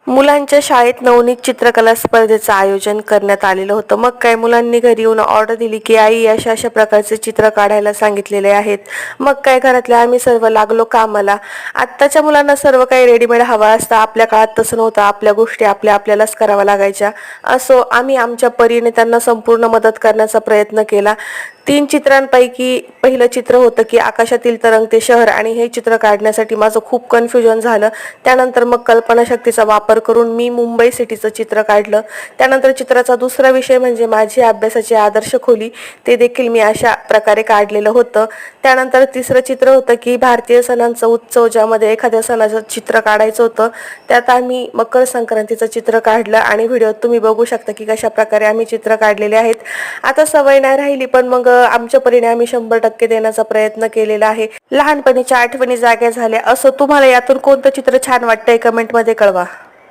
मुलांच्या शाळेत नवनीत चित्रकला स्पर्धेचं आयोजन करण्यात आलेलं होतं. मग काय मुलांनी घरी येऊन ऑर्डर दिली की आई अशा अशा प्रकारचे चित्र काढायला सांगितलेले आहेत. मग काय घरातले आम्ही सर्व लागलो कामाला. आत्ताच्या मुलांना सर्व काही रेडीमेड हवं असतं. आपल्या काळात तसं नव्हतं. आपल्या गोष्टी आपल्यालाच कराव्या लागायच्या. असो आम्ही आमच्या परीने त्यांना संपूर्ण मदत करण्याचा प्रयत्न केला. 3 चित्रांपैकी पहिलं चित्र होतं की आकाशातील तरंगते शहर आणि हे चित्र काढण्यासाठी माझं खूप कन्फ्युजन झालं. त्यानंतर मग कल्पनाशक्तीचा वापर करून मी मुंबई सिटीचं चित्र काढलं. त्यानंतर चित्राचा दुसरा विषय म्हणजे माझी अभ्यासाची आदर्श खोली, ते देखील मी अशा प्रकारे काढलेलं होतं. त्यानंतर तिसरं चित्र होतं की भारतीय सणांचा उत्सव, ज्यामध्ये एखाद्या सणाचं चित्र काढायचं होतं. त्यात आम्ही मकर संक्रांतीचं चित्र काढलं आणि व्हिडिओत तुम्ही बघू शकता की कशा प्रकारे आम्ही चित्र काढलेले आहेत. आता सवय नाही राहिली, पण मग आमच्या परीने आम्ही 100% देण्याचा प्रयत्न केलेला आहे. लहानपणीच्या आठवणी जाग्या झाल्या. असं तुम्हाला यातून कोणतं चित्र छान वाटतंय कमेंटमध्ये कळवा.